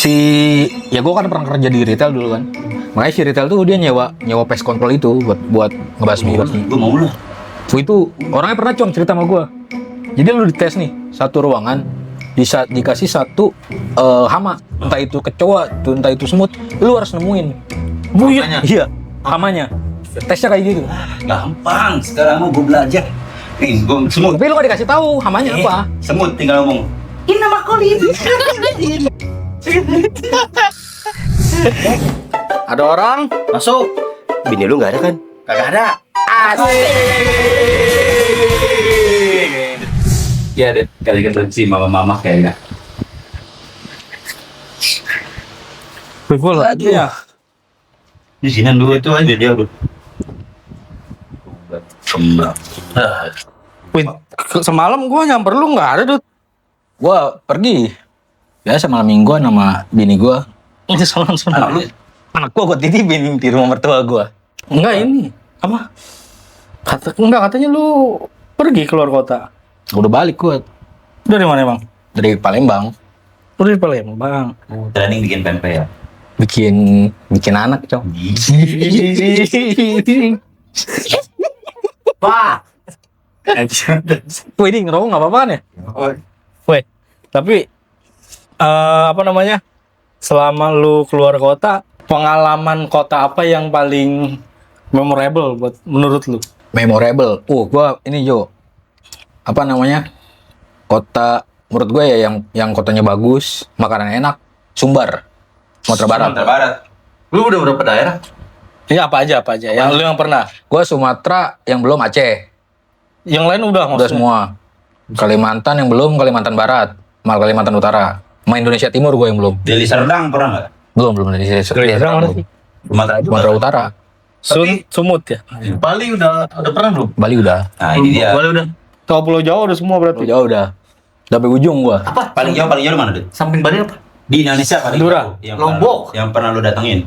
Ya gue kan pernah kerja di retail dulu kan. Makanya si retail tuh dia nyewa pest control itu buat ngebasmi. Gue mau lah. Itu orangnya pernah cerita sama gue. Jadi lu dites nih satu ruangan, dikasih satu hama, entah itu kecoa, entah itu semut, lu harus nemuin. Iya, hamanya. Tesnya kayak gitu. Gampang. Sekarang mau gue belajar. Nih, gue semut. Tapi lu gak dikasih tahu hamanya apa. Semut tinggal ngomong. Ini nama kulit. Ada orang Masuk. Bini lu nggak ada kan? Kagak ada. Ya, deh. Kali si mama kayaknya. pukul lagi ya. Di sini dulu itu aja dia udah. Win, semalam gua nyamper lu nggak ada, Dut. Gua pergi. Biasa malam mingguan sama bini gua. Ini sono. Anak gua titipin di rumah mertua gua. Enggak ini. Apa? Katanya lu pergi keluar kota. Udah balik gua. Dari mana emang? Dari Palembang. Udah di Palembang. Training bikin pempek ya. Bikin anak, Cong. Wah. Wih, ini ngerokok nggak apa-apaan ya? Weh, tapi apa namanya? Selama lu keluar kota, pengalaman kota apa yang paling memorable buat menurut lu? Memorable. Gua ini Jo. Apa namanya? Kota menurut gue ya yang kotanya bagus, makanan enak, Sumbar. Sumatera Barat. Lu udah berapa daerah? Ini apa aja? Yang lu yang pernah? Gua Sumatera, yang belum Aceh. Yang lain udah semua. Kalimantan yang belum, Kalimantan Barat, malah Kalimantan Utara. Sama Indonesia Timur gue yang belum. Deli Serdang pernah nggak? Belum dari Serdang mana sih? Sumatera Utara. Sumut ya. Bali udah pernah belum? Bali udah. Nah ini dia. Bali udah. Kalau Pulau Jawa udah semua berarti. Pulau Jawa udah. Sampai ujung gua. Apa? Paling jauh mana deh? Samping Bali apa? Di Indonesia paling Madura. jauh. Yang Lombok. Yang pernah lu datengin?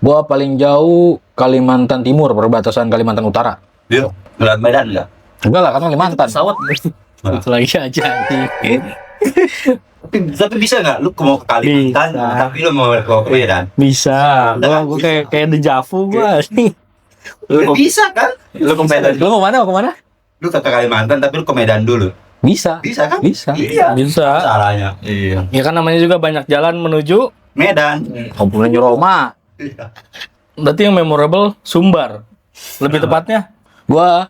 Gua paling jauh Kalimantan Timur, perbatasan Kalimantan Utara. Iya. Ngeliat Medan nggak? Enggak lah, kan Kalimantan. Pesawat. Itu lagi aja anjing. Tapi bisa nggak lu mau ke Kalimantan, Bisa. tapi lu mau ke Medan? Bisa. Gua kayak dejavu gua. Bisa kan? Lu ke Medan. Lu mau kemana? Lu ke Kalimantan tapi lu ke Medan dulu. Bisa. Bisa kan? Bisa. Iya. Bisa. Salahnya. Iya. Ya kan namanya juga banyak jalan menuju Medan. menuju Roma. Iya. Berarti yang memorable Sumbar. Lebih tepatnya gua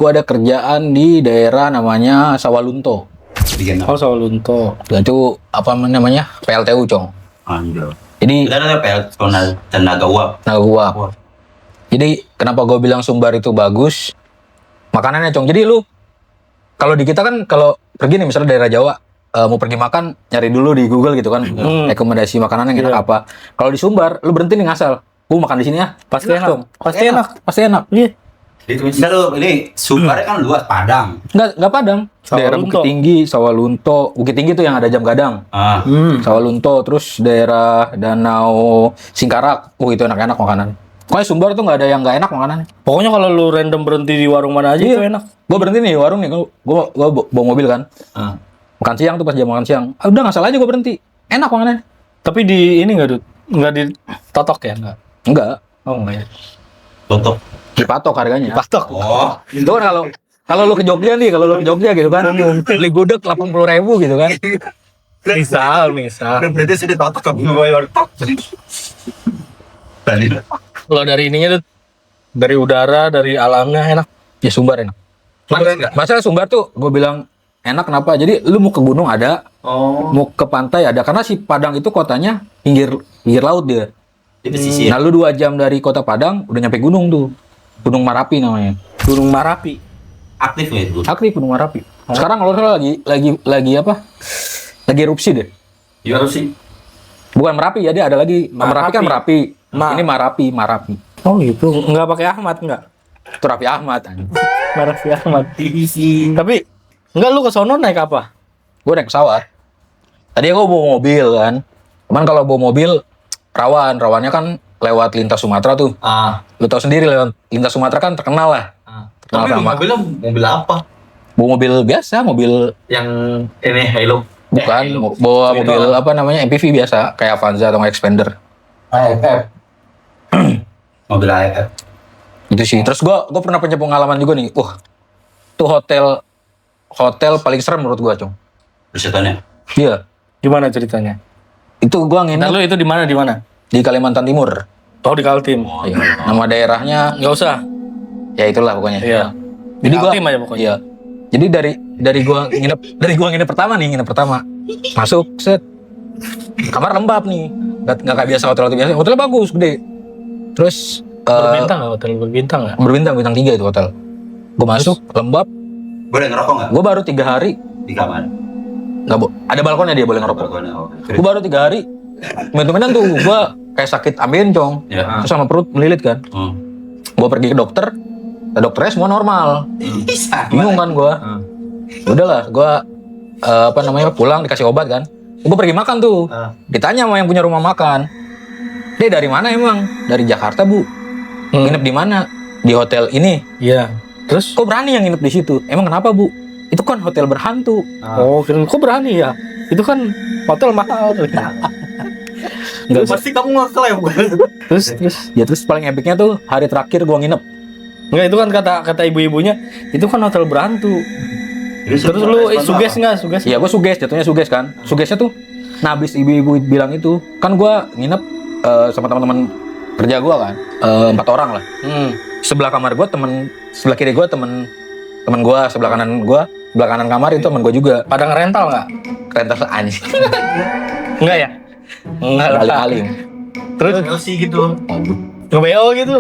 ada kerjaan di daerah namanya Sawalunto. Bikin Oh, Sawalunto. Itu apa namanya? PLTU, Cong. Anjir. Jadi Kita ada PL tenaga uap. Wah. Jadi kenapa gue bilang Sumbar itu bagus? Makanannya, Cong. Jadi lu kalau di kita kan kalau pergi nih misalnya daerah Jawa mau pergi makan nyari dulu di Google gitu kan rekomendasi makanan yang enak apa. Kalau di Sumbar lu berhenti nih ngasal. Makan di sini ya. Pasti enak. Pasti enak. Iya. Ini Sumbar kan luas Padang. Enggak Padang. Daerah Bukit Tinggi, Sawalunto. Bukit Tinggi tuh yang ada jam gadang. Sawalunto, terus daerah Danau Singkarak. Itu enak-enak makanan. Pokoknya Sumbar tuh nggak ada yang nggak enak makanannya. Pokoknya kalau lu random berhenti di warung mana aja itu enak. Gue berhenti nih di warung nih, gue bawa mobil kan. Makan siang tuh pas jam makan siang. Udah nggak salah aja gue berhenti. Enak makanannya. Tapi di ini nggak Dut? Nggak ditotok ya? Nggak. Oh enggak ya. Tutup. Dipatok harganya. Dipatok. Oh. Itu kan kalau lu ke Jogja nih, gitu kan, beli gudeg 80.000 gitu kan. Misal. Berarti sudah tutup ke bayar tok. Kalau dari ininya tuh, dari udara, dari alamnya enak. Ya Sumbar enak. Masalah Sumbar tuh gue bilang enak kenapa? Jadi lu mau ke gunung ada, mau ke pantai ada. Karena si Padang itu kotanya pinggir laut dia. Di pesisir. Nah lu 2 jam dari kota Padang udah nyampe gunung tuh. Gunung Marapi namanya. Gunung Marapi. Aktif nggak itu? Aktif Gunung Marapi. Sekarang kalau salah lagi apa? Lagi erupsi deh. Ya sih. Bukan Merapi ya, dia ada lagi. Merapi kan Merapi. Ini Marapi. Oh gitu. Enggak pakai Ahmad enggak? Itu Raffi Ahmad. Raffi Ahmad. Tapi enggak, lu ke sono naik apa? Gue naik pesawat. Tadi gue bawa mobil kan. Cuman kalau bawa mobil rawannya kan lewat lintas Sumatera tuh. Lu tahu sendiri lewat lintas Sumatera kan terkenal lah. Tapi mobilnya mobil apa? Bawa mobil biasa, mobil Yang ini Hilux. Bukan, bawa mobil apa namanya MPV biasa, kayak Avanza atau nggak Expander. AFF. Mobil AFF. Itu sih. Terus gue pernah punya pengalaman juga nih. Tuh hotel paling serem menurut gue, Cong. Bersihkannya. Iya. Gimana ceritanya? Itu gue nginep Lalu itu di mana? di Kalimantan Timur. Oh, di Kaltim. Iya. Nama daerahnya, Nggak usah. ya itulah pokoknya. Iya. Jadi gua, Kaltim aja pokoknya. iya. Jadi dari gua nginep pertama masuk set kamar lembab nih, nggak kayak biasa hotel biasa. Hotelnya bagus, gede. Terus Berbintang nggak hotel berbintang nggak? berbintang bintang 3 itu hotel. Gua masuk lembab. Boleh ngerokok nggak? Gua baru 3 hari Di kamar. nggak ada balkonnya, dia boleh ngerokok. Balkonnya. Oh. Gua baru 3 hari, temen-temenan tuh gua kayak sakit ambeien, Cong. Ya. Terus sama perut melilit kan. Gua pergi ke dokter, dokternya semua normal. Bingung kan gua. Udahlah, gua pulang dikasih obat kan. Gua pergi makan tuh. Ditanya sama yang punya rumah makan. "Dia dari mana emang?" "Dari Jakarta, Bu." "Nginep di mana?" "Di hotel ini." Iya. Terus? "Kok berani yang nginep di situ?" "Emang kenapa, Bu?" "Itu kan hotel berhantu." Oh, kok berani ya? Itu kan hotel mahal. Enggak Pasti kamu ngeklaim kan? Terus paling epicnya tuh hari terakhir gua nginep. enggak, itu kan kata ibu-ibunya, itu kan hotel berhantu. Terus lu suges nggak? Iya, gua jatuhnya suges kan. Sugesnya tuh, nah habis ibu-ibu bilang itu, kan gua nginep sama teman-teman kerja gua kan, 4 orang lah. Sebelah kamar gua sebelah kiri gua temen gua, sebelah kanan kamar itu temen gua juga. Pada ngerental nggak? Rental anjing. Enggak ya? Enggak lah. Kali-kali. Terus Sih gitu. nge-BO gitu?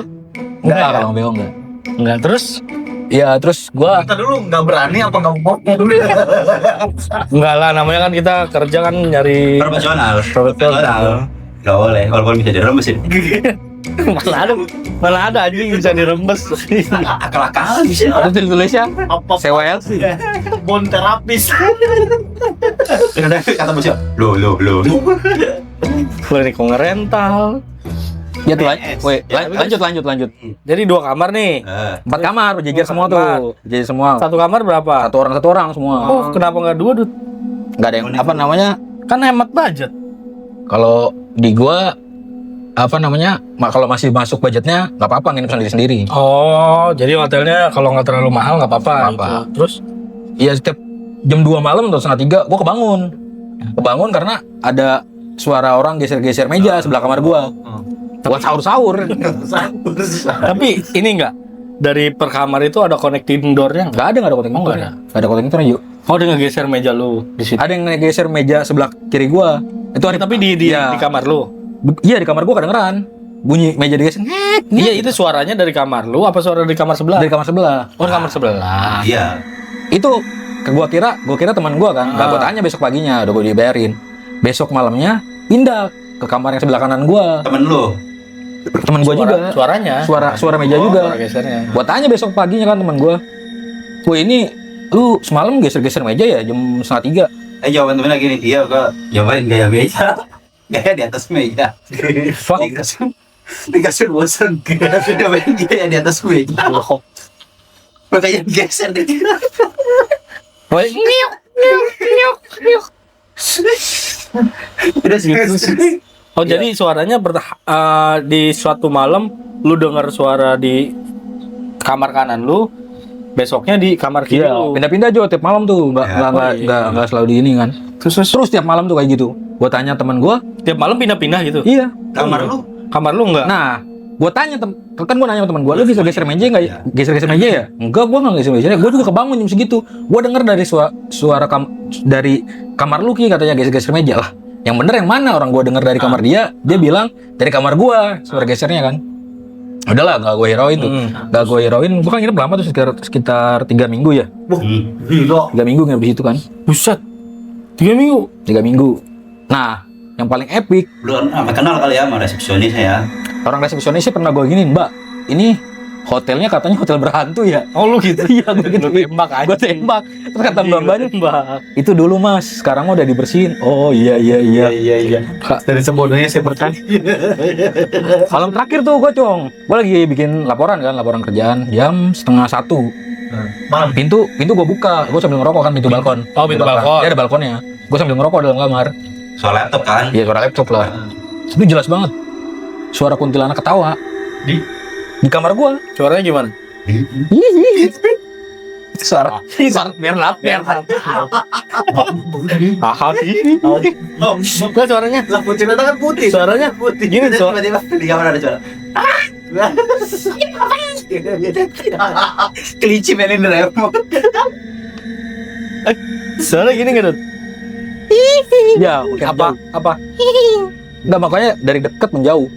Enggak, ya? kalau beo enggak. Enggak, terus? Iya, terus gua Kita dulu nggak berani apa nggak mau dulu? Enggak lah, namanya kan kita kerja kan nyari Profesional. Profesional. Gak boleh, walaupun bisa diremesin. mana ada anjing bisa dirembes. Akal-akalan bisa. ada tulisnya Apa sewa LC. bon terapis? Kata bosnya, lo. Boleh nih kok ngerental. Ya tuh, lanjut. Jadi 2 kamar nih. 4 kamar, berjejer semua tuh. Berjejer semua. Satu kamar berapa? Satu orang semua. Oh, kenapa nggak 2, Dut? Enggak ada yang apa namanya? Kan hemat budget. Kalau di gua kalau masih masuk budgetnya nggak apa-apa nginep sendiri. Oh, jadi hotelnya kalau nggak terlalu mahal nggak apa-apa. Nggak apa. Gitu. Terus? Iya, setiap jam 2 malam atau setengah 3 gua kebangun karena ada suara orang geser-geser meja sebelah kamar gua. Buat sahur-sahur. Tapi ini nggak, dari per kamar itu ada connecting door-nya nggak? Nggak ada connecting door. Nggak ada connecting door, yuk. Oh, dia ngegeser meja lu di situ. Ada yang ngegeser meja sebelah kiri gua. Itu hari Tapi di Iya. kamar lu. Iya, di kamar gua kedengeran bunyi meja digeser. Iya, itu suaranya dari kamar lu apa suara dari kamar sebelah? Dari kamar sebelah. Oh, kamar sebelah. Iya. Itu gua kira teman gua kan. Nggak, gua tanya besok paginya, udah gua dibayarin. Besok malamnya pindah ke kamar yang sebelah kanan gua. Temen gua juga. Suaranya. Suara meja juga. Suara gesernya. Gua tanya besok paginya kan teman gua. "Woi, ini lu semalam geser-geser meja ya jam setengah 3?" Jawaban temennya gini, iya kok. Jawaban gaya meja. Gaya di atas meja. Fuck. Dikasih bosan. Jawaban gaya di atas meja. Makanya geser deh. Woi, Udah sih. oh, jadi suaranya di suatu malam lu dengar suara di kamar kanan lu, besoknya di kamar kiri lu. Pindah-pindah aja tiap malam tuh, nggak selalu di ini kan. Terus tiap malam tuh kayak gitu. Gua tanya teman gua, Tiap malam pindah-pindah gitu. iya. Kamar lu enggak? Nah, gua tanya kan gua nanya sama teman gua, "Lu geser-geser meja enggak ya?" "Geser-geser meja ya?" "Enggak, gua enggak geser meja." Gua juga kebangun jam segitu. Gua denger dari suara dari kamar lu Ki, katanya geser-geser meja lah. Yang bener yang mana? Orang gua denger dari kamar dia bilang dari kamar gua suara gesernya kan. Udahlah, enggak gua hirauin tuh. Enggak gua hirauin. Gua kan nginep lama tuh sekitar 3 minggu ya. Gila. 3 minggu nginep di situ kan. Buset. 3 minggu. 3 minggu. Nah, yang paling epic, Belum sampai kenal kali ya sama resepsionis ya. orang resepsionisnya pernah gue giniin, "Mbak, ini hotelnya katanya hotel berhantu ya?" Oh, lu gitu. Iya, gue gitu. Lu tembak aja. Gue tembak. Terus kata mbak-mbaknya, Mbak. "Itu dulu Mas, sekarang mah udah dibersihin." "Oh iya." Dari sebodohnya saya bertanya. Malam terakhir tuh gue gue lagi bikin laporan kerjaan jam 12:30. Malam. Pintu gue buka, gue sambil ngerokok kan, pintu balkon. Oh, pintu balkon. Dia ada balkonnya. gue sambil ngerokok dalam kamar. Soal laptop kan? Iya, suara laptop lah. Itu jelas banget. Suara kuntilanak ketawa di kamar gue. Suaranya gimana? Suara biar Mahal sih. Enggak suaranya. Lah putih kan putih. Suaranya putih. gini, Tiba-tiba di kamar ada suara. Kelinci melin remote. Suara gini enggak, Dut? Ya, apa? Enggak, makanya dari dekat menjauh.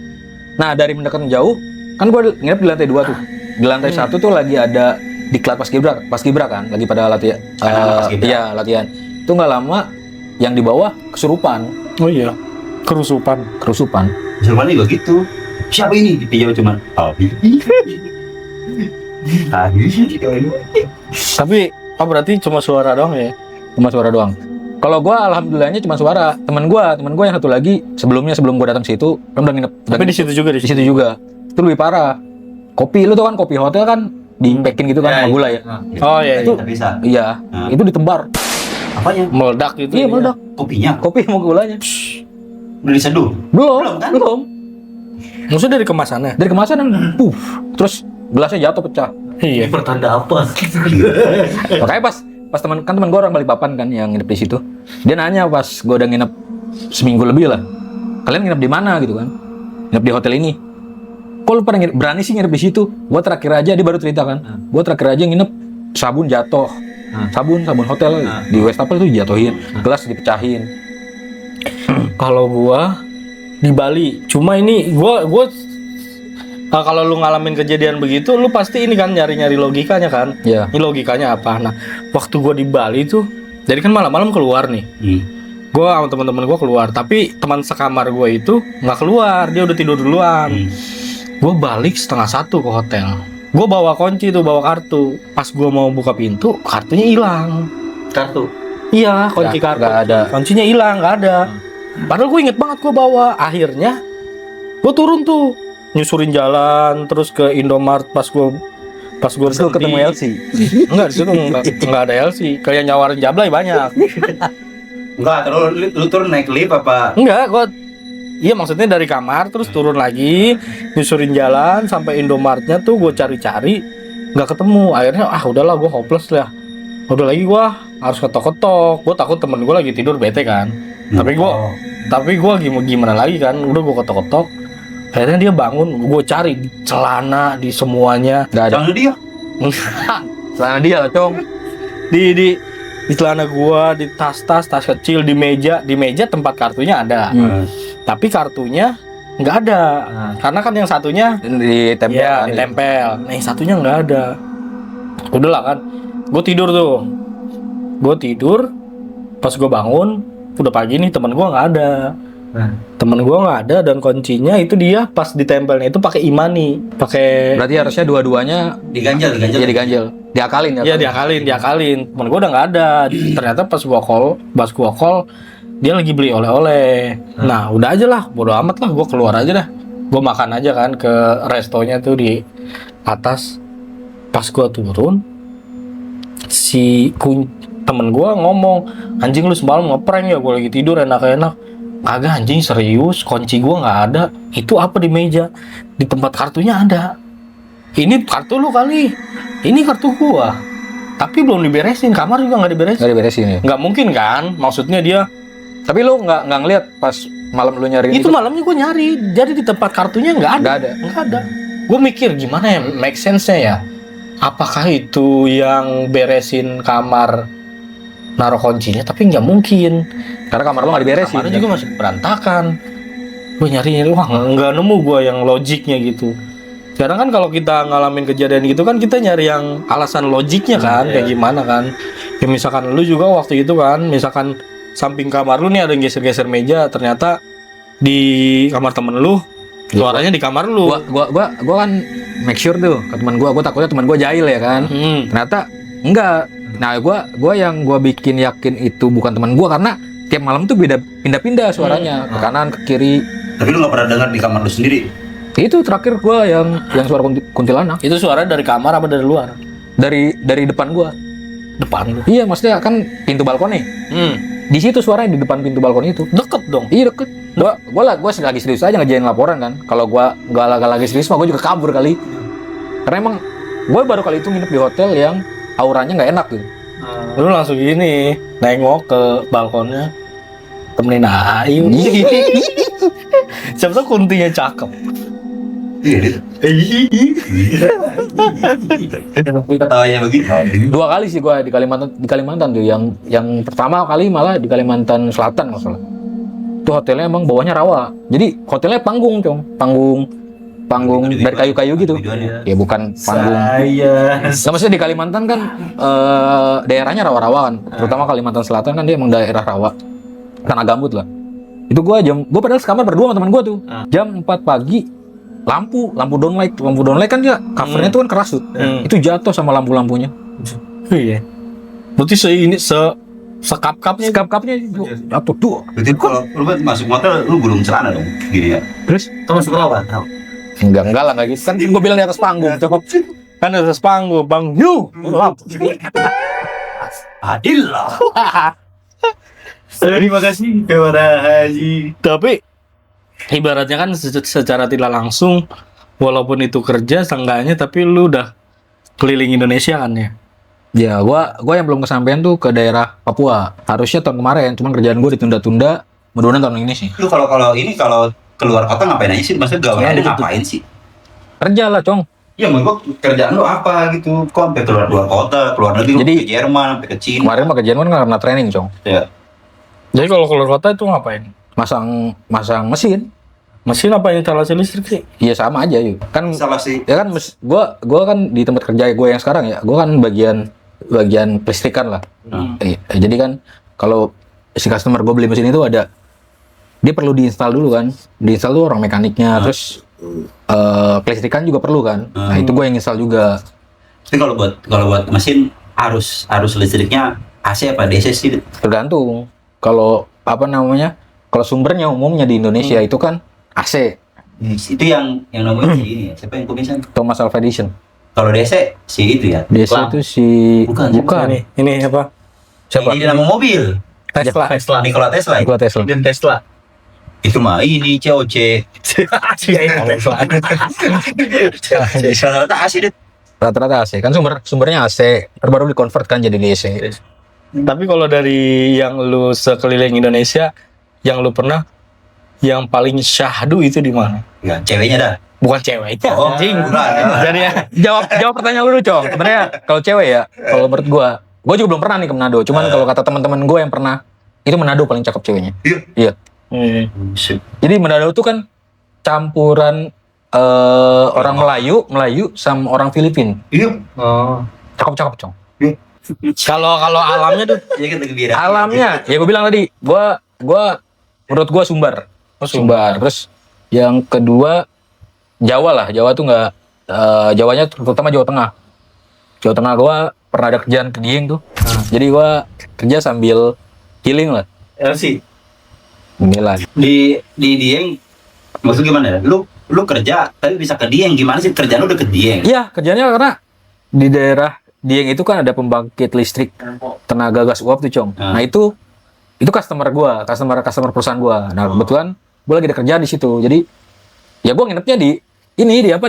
Nah, dari mendekat menjauh, kan gue nginep di lantai 2 tuh. Di lantai 1 tuh lagi ada diklat Paskibra kan, lagi pada latihan. Iya, latihan. Itu nggak lama yang di bawah kesurupan. Oh iya. Kerusupan. Jerman juga gitu. Siapa ini? Dipijau cuman. Tapi berarti cuma suara doang ya? Cuma suara doang. Kalau gue alhamdulillahnya cuma suara. Temen gue yang satu lagi sebelum gue datang situ, kan udah nginep. Tapi di situ juga di situ juga. Itu lebih parah. Kopi, lu tau kan kopi hotel kan di-packin gitu kan sama gula ya. Oh iya. Itu bisa. iya, itu ditebar. Apanya? Meledak gitu. Iya, meledak. Kopinya. Kopi sama gulanya. Udah diseduh. Belum. Maksudnya dari kemasannya? Dari kemasan puff, terus gelasnya jatuh pecah. Iya. Pertanda apa? Makanya pas teman gue orang Balikpapan kan yang nginep di situ. Dia nanya pas gue udah nginep seminggu lebih lah. Kalian nginep di mana gitu kan? Nginep di hotel ini. Kok lu pada berani sih nginep di situ? Gue terakhir aja, dia baru cerita kan. Gue terakhir aja nginep sabun jatuh. Sabun hotel di Westapel tuh dijatuhin, gelas dipecahin. Kalau gua di Bali, cuma ini gua kalau lu ngalamin kejadian begitu, lu pasti ini kan nyari-nyari logikanya kan? Iya. Ini logikanya apa? Nah, waktu gua di Bali tuh, jadi kan malam-malam keluar nih. Gua sama teman-teman gua keluar, tapi teman sekamar gua itu nggak keluar, dia udah tidur duluan. Gua balik 12:30 ke hotel. Gua bawa kunci tuh, bawa kartu. Pas gua mau buka pintu, kartunya hilang. Kartu. Iya, kunci kartu. Nggak ada. Kuncinya hilang, nggak ada. Padahal gue inget banget gue bawa. Akhirnya gue turun tuh, nyusurin jalan terus ke Indomaret. Pas gue Terus ketemu Elsie. Enggak, di situ enggak ada Elsie. Kayak nyawarin Jablay banyak. Enggak, terus lu turun naik lift apa? Enggak, iya maksudnya dari kamar terus turun lagi, nyusurin jalan sampai Indomaretnya tuh gue cari-cari nggak ketemu. Akhirnya udahlah gue hopeless lah. Udah lagi gue harus ketok-ketok. Gue takut temen gue lagi tidur bete kan. Tapi gue gimana lagi kan? Udah gue ketok-ketok. Akhirnya dia bangun. Gue cari di celana, di semuanya. Nggak ada. Jangan dia. Celana dia lah, Cong. Di celana gue, di tas kecil, di meja tempat kartunya ada. Tapi kartunya nggak ada. Karena kan yang satunya Ditempel. ya, ditempel. Nah, yang satunya nggak ada. Udahlah kan. Gue tidur tuh. Pas gue bangun, udah pagi nih, teman gue nggak ada. Temen gue nggak ada dan kuncinya itu dia pas ditempelnya itu pakai imani, pakai. Berarti harusnya dua-duanya Diganjel. iya diganjel. Diakalin. Iya diakalin. Temen gue udah nggak ada. Ternyata pas gua call, dia lagi beli oleh-oleh. Nah udah aja lah, bodo amat lah, gue keluar aja dah. Gue makan aja kan ke restonya tuh di atas. Pas gua turun, temen gue ngomong, anjing lu semalam ngeprank ya, gue lagi tidur enak-enak. Agak anjing, serius, kunci gue nggak ada. Itu apa di meja? Di tempat kartunya ada. Ini kartu lu kali. Ini kartu gua. Tapi belum diberesin, kamar juga nggak diberesin. Nggak diberesin ya. Nggak mungkin kan? Maksudnya dia. Tapi lu nggak ngeliat pas malam lu nyari Itu malamnya gue nyari. Jadi di tempat kartunya nggak ada. Nggak ada. Gue mikir gimana ya, make sense-nya ya. Apakah itu yang beresin kamar naruh kuncinya? Tapi nggak mungkin. Karena kamar lu nggak diberesin. Kamarnya juga masih berantakan. Gue nyari, wah nggak nemu gue yang logiknya gitu. Sekarang kan kalau kita ngalamin kejadian gitu kan kita nyari yang alasan logiknya kan, kayak gimana kan. Ya misalkan lu juga waktu itu kan, misalkan samping kamar lu nih ada yang geser-geser meja, ternyata di kamar temen lu, suaranya di kamar lu. Gua kan make sure tuh ke teman gua takutnya teman gua jahil ya kan. Ternyata enggak. Nah, gua yang gua bikin yakin itu bukan teman gua karena tiap malam tuh beda pindah-pindah suaranya, ke kanan, ke kiri. Tapi lu nggak pernah dengar di kamar lu sendiri? Itu terakhir gua yang suara kuntilanak. Itu suara dari kamar apa dari luar? Dari depan gua. Depan lu. Iya, maksudnya kan pintu balkon nih. Di situ suaranya di depan pintu balkon itu. Deket dong. Iya deket. Gua lagi serius aja ngejain laporan kan. Kalau gua nggak lagi serius mah gua juga kabur kali. Karena emang gua baru kali itu nginep di hotel yang auranya nggak enak gitu. Lu langsung gini, nengok ke balkonnya, temenin Ayu. Siapa tahu kuntinya cakep. Iya. Ketawanya begitu. 2 kali sih gua di Kalimantan tuh. Yang pertama kali malah di Kalimantan Selatan nggak salah. Itu hotelnya emang bawahnya rawa. Jadi hotelnya panggung, Cong. Panggung dari kayu-kayu gitu. Ya bukan panggung. Saya. Nah, maksudnya di Kalimantan kan daerahnya rawa-rawa kan. Terutama Kalimantan Selatan kan dia emang daerah rawa. Tanah gambut lah. Itu gua padahal sekamar berdua sama teman gua tuh. Jam 4 pagi lampu downlight kan dia covernya tuh kan keras tuh. Itu jatuh sama lampu-lampunya. Iya. Berarti sekap-kapnya jatuh tuh. Berarti kalau lu masuk motor lu gulung celana dong, gini ya. Terus Kamu masuk apa? enggak lah enggak gitu. Kan gua bilang di atas panggung. kan di atas panggung, Bang. Yu. Adil lah. Terima kasih kepada Haji. Tapi ibaratnya kan secara tidak langsung, walaupun itu kerja seenggaknya, tapi lu udah keliling Indonesia kan ya. Ya, gua yang belum kesampaian tuh ke daerah Papua. Harusnya tahun kemarin, cuman kerjaan gua ditunda-tunda. Mudah-mudahan tahun ini sih. Lu kalau keluar kota ngapain aja sih? Maksudnya gawean ngapain sih? Kerja lah, Cong. Ya menurut gua kerjaan lu apa gitu? Kok sampai keluar kota, keluar negeri, Jadi, lu ke Jerman, sampai ke Cina. Kemarin mah kerjaan kan karena training, Cong. Ya. Jadi kalau keluar kota itu ngapain? Masang mesin. Mesin apa instalasi listrik sih? Iya sama aja yuk. Kan Salah sih. ya kan gua kan di tempat kerja gue yang sekarang ya, gua kan bagian kelistrikan lah. Jadi kan kalau si customer gue beli mesin itu ada, dia perlu diinstal dulu kan. Diinstal dulu orang mekaniknya, terus kelistrikan juga perlu kan. Nah itu gue yang install juga. Tapi kalau buat mesin harus listriknya AC apa DC sih? Tergantung. Kalau kalau sumbernya umumnya di Indonesia itu kan AC. Itu yang namanya si ini ya. Siapa yang komisan? Thomas Alva Edison. Kalau DC si itu ya. DC itu si Bukan. Ini apa? Siapa? Ini nama mobil. Tesla. Nikola Tesla. Nikola Tesla. Dan Tesla. Itu mah ini COC. Rata-rata AC deh. Rata-rata AC. Kan sumbernya AC. Terbaru di-convert kan jadi DC. Tapi kalau dari yang lu sekeliling Indonesia, yang lu pernah, yang paling syahdu itu di mana? Ya, ceweknya dah. Bukan ceweknya, Oh, anjing. bukan. Jadi ya, Jawab pertanyaan lu dulu, Cong. Sebenarnya kalau cewek ya, kalau menurut gua juga belum pernah nih ke Manado. Cuman kalau kata teman-teman gua yang pernah, itu Manado paling cakep ceweknya. Iya. Iya. Sip. Jadi Manado tuh kan campuran orang Melayu sama orang Filipin. Iya. Oh. Cakep, Cong. kalau alamnya tuh Iya kan gembira. Alamnya, ya gua bilang tadi, gua menurut gua Sumbar. Sumbar. Terus yang kedua Jawa lah. Jawa tuh nggak Jawanya terutama Jawa Tengah. Jawa Tengah gua pernah ada kerjaan ke Dieng tuh. Jadi gua kerja sambil healing lah. LC. Inilah. Di Dieng maksud gimana ya? Lu kerja tapi bisa ke Dieng, gimana sih kerjaan lu udah ke Dieng? Iya, kerjanya karena di daerah Dieng itu kan ada pembangkit listrik tenaga gas uap tuh, Cong. Nah, itu customer perusahaan gua. Nah, kebetulan gua lagi ada kerjaan di situ. Jadi ya gua nginepnya di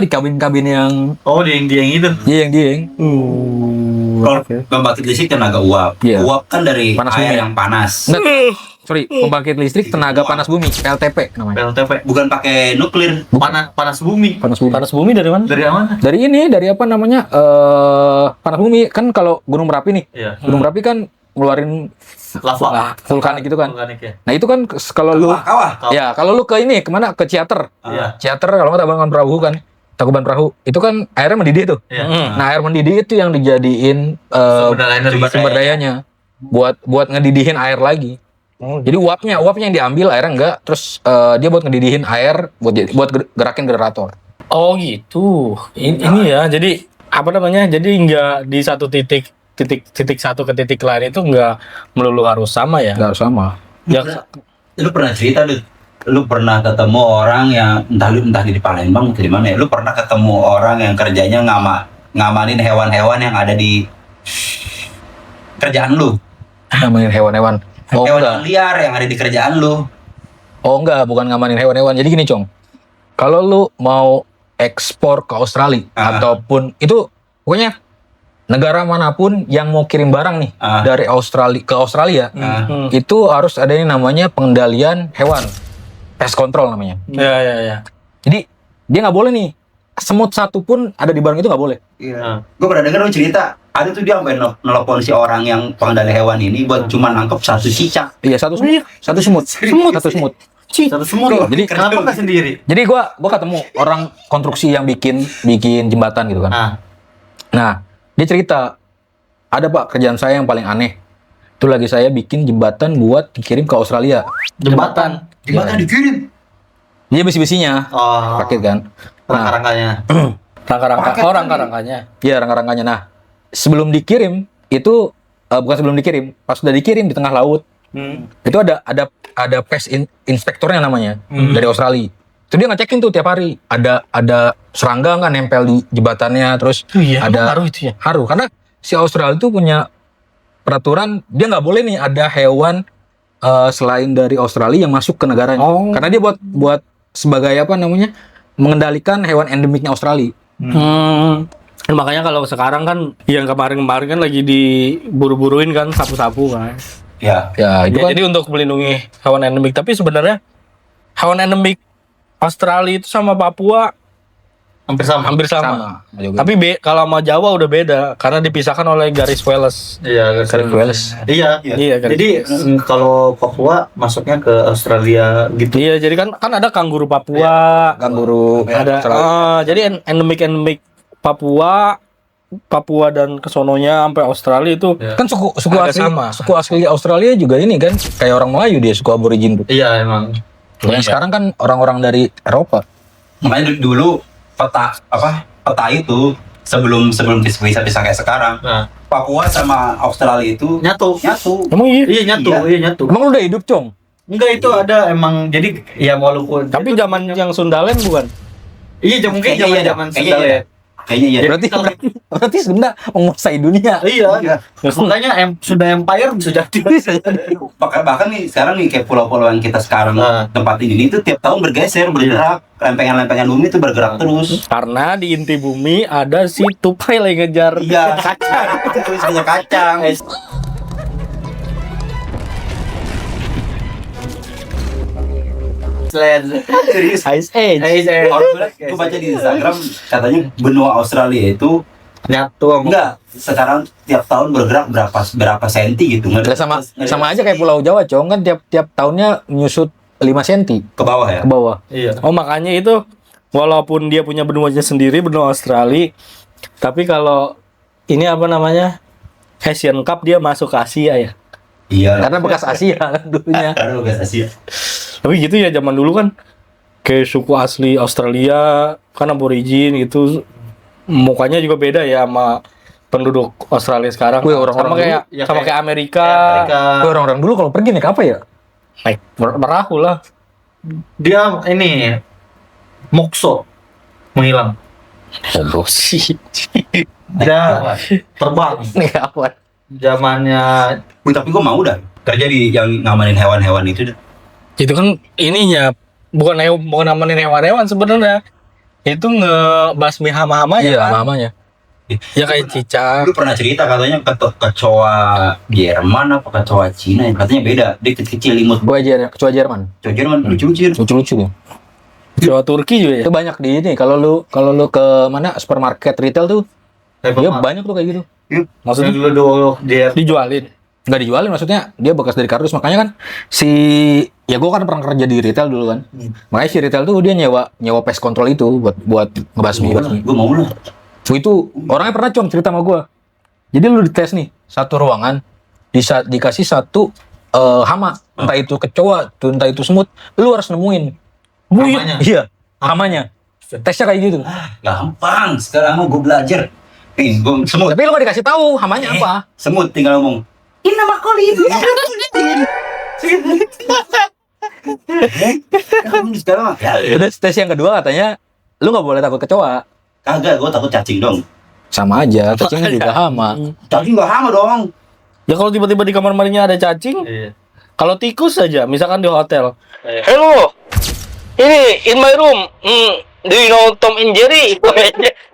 kabin-kabin yang Di yang itu. Iya, yang Dieng. Kalau pembangkit listrik tenaga uap. Iya. Uap kan dari Panas air bumi. yang panas. Pembangkit listrik tenaga panas bumi, PLTP namanya. PLTP. Bukan pakai nuklir. Panas bumi. Panas bumi. panas bumi dari mana? Dari mana? Dari apa namanya? Panas bumi kan kalau Gunung Merapi nih. Iya. Gunung Merapi kan ngeluarin Lava. vulkanik gitu kan. Vulkanik ya. Nah, itu kan kalau lu Kawah. ya, kalau lu kemana? Ke Ciater. Iya. Ciater kalau nggak Tangkuban Perahu kan. Tangkuban Perahu itu kan airnya mendidih tuh. Iya. Nah, air mendidih itu yang dijadiin sumber dayanya buat ngedidihin air lagi. Jadi uapnya yang diambil, airnya enggak, terus dia buat ngedidihin air buat gerakin generator. Oh gitu. Ini ya. Jadi apa namanya? Jadi nggak di satu titik satu ke titik lain itu nggak melulu harus sama ya. Enggak harus sama. Ya, Lu pernah cerita lu pernah ketemu orang yang entah di Palembang atau di mana ya? Lu pernah ketemu orang yang kerjanya ngamanin hewan-hewan yang ada di kerjaan lu? Namanya hewan-hewan. Oh, Hewan enggak. liar yang ada di kerjaan lu. Oh enggak, bukan ngamanin hewan-hewan. Jadi gini, Cong. Kalau lu mau ekspor ke Australia ataupun itu pokoknya negara manapun yang mau kirim barang nih dari Australia ke Australia, itu harus ada yang namanya pengendalian hewan. Pest control namanya. Ya. Jadi dia nggak boleh nih semut satu pun ada di barang itu nggak boleh. Iya. Gue pernah dengar lu cerita, ada tuh dia sampai nelpon si orang yang pengendali hewan ini buat cuma nangkep satu cicak. Iya satu semut, satu semut, satu semut. Satu semut. Jadi Kenapa nggak sendiri? Jadi gua ketemu orang konstruksi yang bikin jembatan gitu kan. Nah, dia cerita, ada Pak kerjaan saya yang paling aneh. Itu lagi saya bikin jembatan buat dikirim ke Australia. Jembatan. Gimana dikirim? Dia besi-besinya, Oh. rakit kan. Nah, Rangka-rangkanya. Rangka-rangkanya. iya rangka-rangkanya. Nah, sebelum dikirim itu bukan sebelum dikirim, pas sudah dikirim di tengah laut. Itu ada pest inspektornya namanya dari Australia. Itu dia ngecekin tuh tiap hari. Ada serangga nggak nempel di jembatannya, terus ada Haru itu ya. haru karena si Australia itu punya peraturan dia nggak boleh nih ada hewan selain dari Australia yang masuk ke negaranya. Karena dia buat sebagai apa namanya mengendalikan hewan endemiknya Australia. Makanya kalau sekarang kan yang kemarin-kemarin kan lagi diburu-buruin kan sapu-sapu kan. Ya. Ya itu Ya, kan jadi untuk melindungi hewan endemik, tapi sebenarnya hewan endemik Australia itu sama Papua Hampir sama. hampir sama. sama juga. Tapi kalau sama Jawa udah beda karena dipisahkan oleh garis Wales. Iya, Garis Wales. Iya. Iya, garis Jadi kalau Papua masuknya ke Australia gitu. Iya, jadi kan ada kanguru Papua, Kanguru ada jadi endemik Papua dan kesononya sampai Australia itu kan suku Agak asli sama. suku asli Australia juga ini kan kayak orang Melayu dia suku aborigin tuh. Iya, emang. Yang sekarang kan orang-orang dari Eropa. Makanya dulu peta itu sebelum bisa kayak sekarang. Nah, Papua sama Australia itu nyatu. Emang iya. Iya, nyatu. Iya. Iya, nyatu. Emang lu udah hidup, Cong? Enggak, itu ada emang, jadi ya walaupun Tapi zaman yang Sundalen bukan? iya, mungkin zaman Kayaknya Sunda iya. ya. Kayaknya iya. Berarti Sunda menguasai dunia. Iya. Makanya Sunda Empire bisa jadi. Bahkan nih sekarang nih kayak pulau-pulau yang kita sekarang tempat ini itu tiap tahun bergeser, bergerak, lempengan-lempengan bumi itu bergerak terus. Karena di inti bumi ada si tupai lagi ngejar. Iya, kacang. Itu tulisannya kacang. Serius. Ice Age. Gue baca di Instagram katanya benua Australia itu Nyatu sama enggak sekarang tiap tahun bergerak berapa senti gitu. Nggak sama aja kayak Pulau Jawa, Cong, kan tiap tahunnya menyusut 5 senti ke bawah ya. ke bawah. Iya. Oh, makanya itu walaupun dia punya benuanya sendiri, benua Australia, tapi kalau ini apa namanya? Asian Cup dia masuk ke Asia ya. Iya. Karena bekas Asia kan dulunya. Karena bekas Asia. Tapi gitu ya zaman dulu kan kayak suku asli Australia kan aborigin gitu mukanya juga beda ya sama penduduk Australia sekarang. Wih, orang-orang sama kayak dulu, ya sama kayak- kayak Amerika. Wih, orang-orang dulu kalau pergi naik apa ya? Naik perahu lah. Dia ini mokso menghilang. Bodoh sih. Dia terbang. Naik apa? Zamannya Tapi gue mau dah kerja di yang ngamanin hewan-hewan itu. Itu kan ininya bukan namanin hewan-hewan sebenarnya. Itu ngebasmi hama-hama Iya, ya. mamanya. Ya kayak cicak. Lu pernah cerita katanya kecoa Jerman apa kecoa Cina yang katanya beda. Dia kecil-kecil imut. Kecoa Jerman. Kecoa Jerman lucu-lucu. Lucu-lucu tuh. Jawa Turki juga ya. Itu banyak di ini. Kalau lu ke mana supermarket retail tuh, dia banyak tuh kayak gitu. maksudnya dulu dia Dijualin. Nggak dijualin, maksudnya dia bekas dari kardus. Makanya kan ya gue kan pernah kerja di retail dulu kan. Makanya si retail tuh dia nyewa pest control itu buat ngebasmi. Gue mau lah. Itu orangnya pernah cerita sama gue. Jadi lu dites nih satu ruangan, dikasih satu hama, entah itu kecoa, entah itu semut, lu harus nemuin. Hamanya? Iya, hamanya. Tesnya kayak gitu. Gampang. Sekarang mau gue belajar. Semut. Tapi lu gak dikasih tahu hamanya apa. Semut tinggal ngomong. Ini nama kulit. Sekarang Udah tes yang kedua katanya, lu gak boleh takut kecoa. kagak, gue takut cacing dong. Sama aja, cacingnya juga hama. Cacing gak hama dong. Ya kalau tiba-tiba di kamar mandinya ada cacing, iya. Kalau tikus saja, misalkan di hotel. Hello, ini in my room. Do you know Tom and Jerry?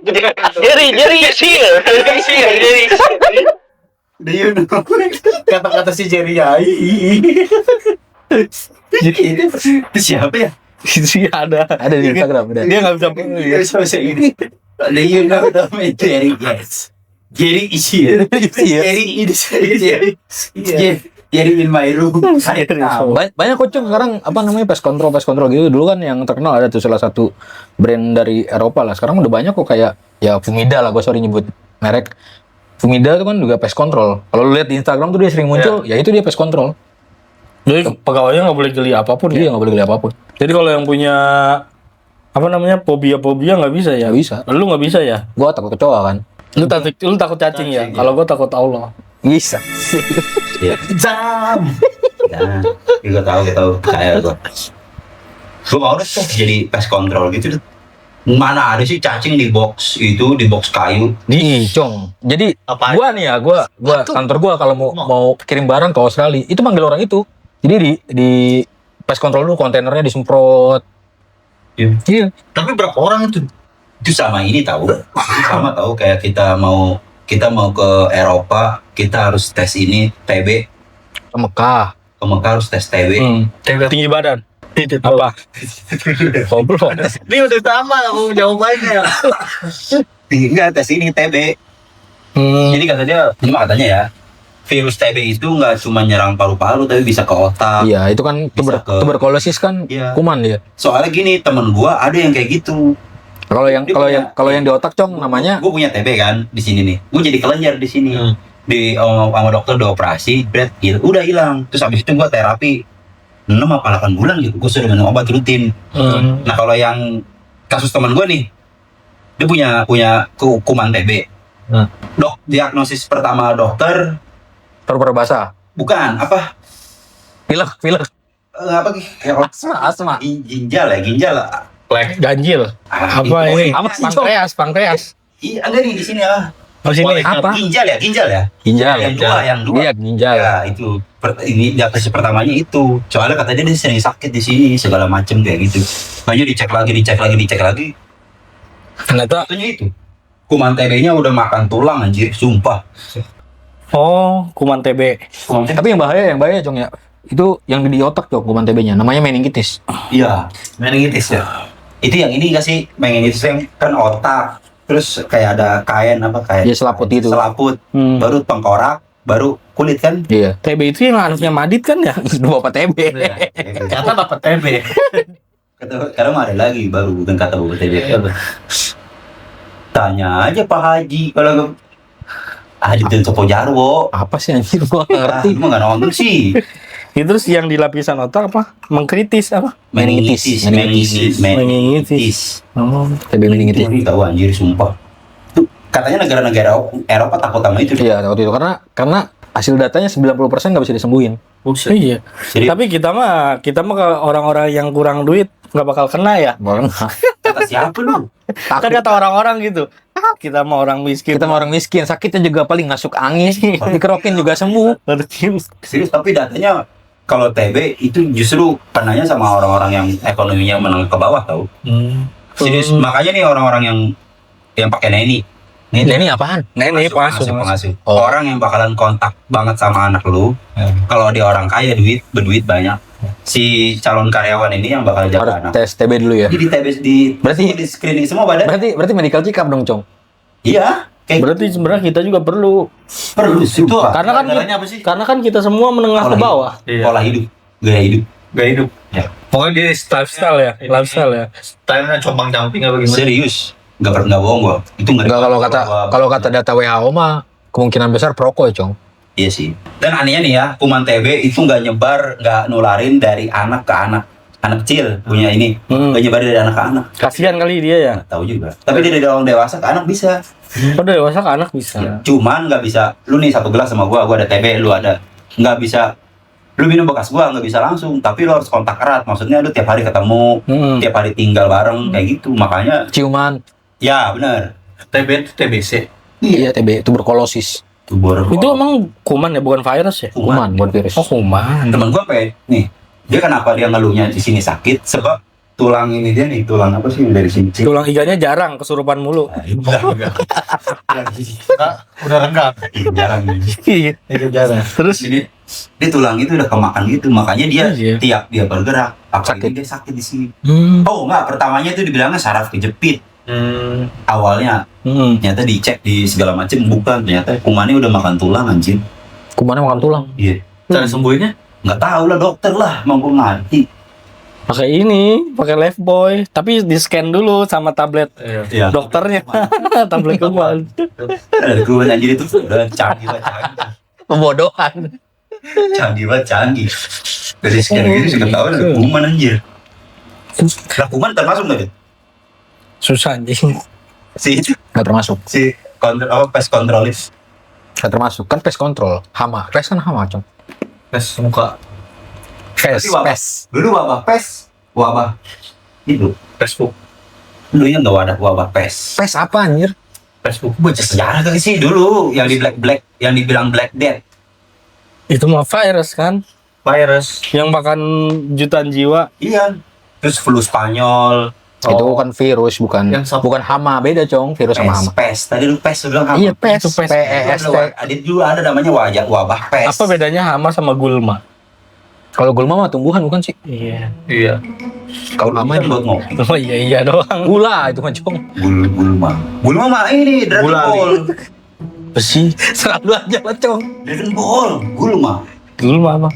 Jerry is here. Jerry. Do you know kata-kata si Jerry Yai? Itu siapa ya? Sih ada. Ada di Instagram, ada. Dia nggak bisa. Dia bisa ini. Do you know Tom and Jerry? Yes. Jerry is here. Jerry is here. Jerry in my room. Saya tahu. Banyak kok Cung, sekarang apa namanya pest control gitu. Dulu kan yang terkenal ada tuh salah satu brand dari Eropa lah. Sekarang udah banyak kok kayak ya Fumida lah, gue sorry nyebut merek. Fumida itu kan juga pest control. Kalau lu lihat di Instagram tuh dia sering muncul, ya itu dia pest control. Jadi pegawainya nggak boleh geli apapun Dia ya. nggak boleh geli apapun. Jadi kalau yang punya apa namanya fobia nggak bisa ya. Nggak bisa. Lu nggak bisa ya. Gua takut kecoa kan. Lu takut cacing ya. Kalau gua takut Allah. Bisa. Iya. Jam. Nah, gue tahu kayak gue mau deh tuh jadi pest control gitu. Mana ada sih cacing di box itu, di box kayu. Nih, Cong. Jadi Apa? gua nih ya, gua kantor gua kalau mau kirim barang ke Australia, itu manggil orang itu. Jadi di pest control dulu kontainernya disemprot. Iya. Tapi berapa orang itu? Itu sama ini tahu. Sama tahu kayak kita mau ke Eropa, kita harus tes ini TB. Ke Mekah. Ke Mekah harus tes TB. Tinggi badan. Apa? Goblok. Ini udah sama jawabannya. Enggak, tes ini TB. Jadi katanya ya, virus TB itu nggak cuma nyerang paru-paru tapi bisa ke otak. Iya, itu kan Bisa ke- tuberkulosis kan Iya. kuman dia. Soalnya gini, temen gua ada yang kayak gitu. Kalau yang Dia yang di otak Cong namanya Gue punya TB kan di sini nih. Gue jadi kelenjar di sini. Di sama dokter dioperasi, udah hilang. Terus habis itu gue terapi 6 apa 8 bulan gitu. Gue sudah minum obat rutin. Nah kalau yang kasus teman gue nih, dia punya kuman TB. Dok, diagnosis pertama dokter paru-paru basah. bukan apa? Pilek. Apa kayak Asma. ginjal. Ganjil. Apa itu. ini? Apa sih, Cong? Pankreas. Iya, ada nih di sini ah. Oh sini. Apa? Ginjal ya. Ginjal. Yang dua. Iya, ginjal. Ya itu ini diagnosis pertamanya itu. Soalnya katanya dia sering sakit di sini segala macem kayak gitu. Makanya dicek lagi. Ternyata. Katanya itu. Kuman TB-nya udah makan tulang anjir, sumpah. Oh, kuman TB. Tapi yang bahaya Cong ya. Itu yang di otak Cong kuman TB-nya. Namanya meningitis. Iya, meningitis ya. Itu yang ini nggak sih, meningitis yang kan otak, terus kayak ada kain Ya, selaput itu. Selaput, Hmm. baru tengkorak, baru kulit kan. Iya. TB itu yang anaknya Madit kan ya? Bapak TB. Kata dapat TB. Sekarang ada lagi baru bukan kata bapak TB. Tanya aja Pak Haji kalau Haji Del Sopo Jarwo. Apa sih anjir gua nggak ngerti. Emang nggak nonton sih. Itu terus yang di lapisan otak apa? Mengkritis apa? Meningitis. Oh, TB meningitis. Tahu anjir sumpah. Tuh katanya negara-negara Eropa takut sama itu. Iya, waktu itu karena hasil datanya 90% nggak bisa disembuhin. Iya. Jadi Tapi kita mah kalau orang-orang yang kurang duit nggak bakal kena ya. Bang, kata siapa lu? Kan kata orang-orang gitu. Kita mah orang miskin. kita mah orang miskin, sakitnya juga paling masuk angin, dikerokin juga sembuh. Serius tapi datanya kalau TB itu justru kenanya sama orang-orang yang ekonominya menengah ke bawah tahu. Serius makanya nih orang-orang yang pakai neni. Ini apaan? Nenek Pengasuh. Oh. Orang yang bakalan kontak banget sama anak lu. Kalau dia orang kaya berduit banyak. Si calon karyawan ini yang bakal jaga Harus anak. tes TB dulu ya. Jadi TB di screening semua badan. Berarti medical check up dong, Cong. Iya. Kayak Berarti sebenarnya kita juga perlu. perlu itu Karena kan Caranya apa sih? karena kan kita semua menengah ke bawah. Pola hidup, gaya hidup. Gak hidup. Ya. Pokoknya dia Lifestyle ya, lifestyle ya. stylenya compang camping apa gimana? Serius. Nggak bohong gua. Itu nggak. Enggak, kalau kata data WHO mah kemungkinan besar perokok ya, Cong. Iya sih. Dan anehnya nih ya, kuman TB itu nggak nyebar, nggak nularin dari anak ke anak. Anak kecil punya ini, nggak nyebar dari anak ke anak. Kasihan kali dia ya. Nggak tahu juga. Tapi dari orang dewasa ke anak bisa. Udah dewasa ke anak bisa. Cuman nggak bisa. Lu nih satu gelas sama gua ada TB, lu ada. Nggak bisa. Lu minum bekas gua nggak bisa langsung. Tapi lu harus kontak erat. Maksudnya lu tiap hari ketemu, tiap hari tinggal bareng kayak gitu. Makanya, Ciuman. ya benar. TB itu TBC. Iya, TB tuberkulosis. Itu emang kuman ya, bukan virus ya? Kuman, bukan virus. Oh, kuman. Temen gua apa nih, dia kenapa dia ngeluhnya di sini sakit? Sebab tulang ini dia nih, tulang apa sih yang dari sini? Tulang iganya jarang, kesurupan mulu. Udah renggang. Jarang. Iya. Itu jarang. Terus Jadi dia tulang itu udah kemakan gitu, makanya dia Iya. tiap dia bergerak, Sakit. dia sakit di sini. Hmm. Oh enggak, pertamanya itu dibilangnya saraf kejepit. Awalnya ternyata dicek di segala macam bukan, ternyata kumannya udah makan tulang anjir. Kumannya makan tulang. Iya. Cara sembuhnya? Nggak tahu lah dokter lah, mampu ngerti. Pakai ini, pakai Lifebuoy, tapi di scan dulu sama tablet Iya. dokternya. Tablet kuman. Gue anjir itu udah canggih banget, Pembodohan. canggih banget, canggih. Dari sekian gitu sudah tahu ada kuman anjir. Nah kuman termasuk nggak Dit? Susah anjing. Si Nggak termasuk. si kontrol apa pest kontrolis. Nggak termasuk. Kan pest control. Hama. Pest kan hama, Cong. Tes muka. Pest. Tapi wabah. Pest. Dulu wabah pes, wabah itu. Facebook. Dulu yang nggak ada wabah pes. Pest apa anjir? Facebook. Baca sejarah kali sih dulu yang di black yang dibilang Black Death. Itu mah virus kan, Virus. yang makan jutaan jiwa. Iya. Terus flu Spanyol. Itu kan virus, bukan Yang sap- bukan hama. Beda, Cong. Virus sama hama. Pes. Tadi lu pes lu bilang apa? Iya, pest. Itu pest. P-E-S-T. Ada dulu ada namanya wabah pes. Apa bedanya hama sama gulma? Kalau gulma mah tumbuhan bukan sih? Iya. Iya. Kalau Hama hama ini. buat ngopi. Oh iya doang. Gula itu mah, Cong. Gulma. Gulma mah ini Dragon Gulali. Ball. Besi. Selalu aja lah, Cong. Dragon Ball. Gulma. Gulma apa?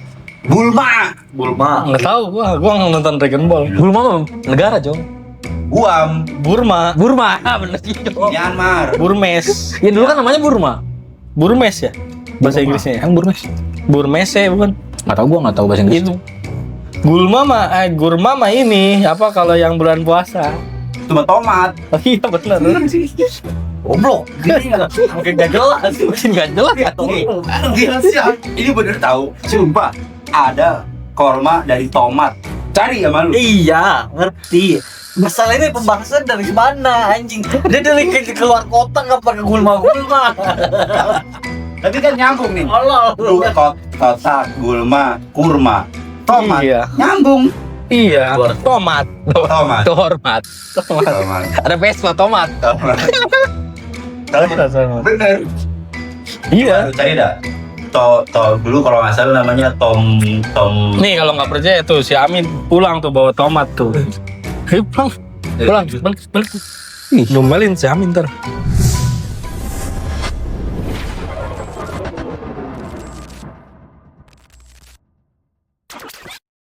Bulma. Bulma. Nggak tahu gua nggak nonton Dragon Ball. Gulma mah negara, Cong. Guam. Burma, Burma. Bener sih, Cong. Myanmar. Burmes, Ya dulu kan namanya Burma. Burmes ya bahasa Inggrisnya ya? Yang Burmes. Burmes ya bukan? Gua nggak tahu bahasa Inggris. Itu. Gurma mah ini apa kalau yang bulan puasa? Cuma tomat. Oh iya benar. Goblok. Mungkin gak jelas. Mungkin nggak jelas ya. Gila sih. Ini bener tahu. Sumpah. Ada korma dari tomat. Cari ya malu. Iya, ngerti. Masalah ini pembahasan dari mana anjing? Dia dari keluar kota nggak pakai gulma. Tapi kan nyambung nih. Allah. Kotak, gulma, kurma, tomat. Iya. Nyambung. Iya. Tomat. Tomat. Tomat. Tomat. Ada Vespa tomat. Tomat. Bener. Iya. Lu cari dah. Dulu kalau nggak salah namanya Tom. Nih kalau nggak percaya tuh si Amin pulang tuh bawa tomat tuh. Ayo pulang. Pulang. Balik. Numelin si Amin ntar.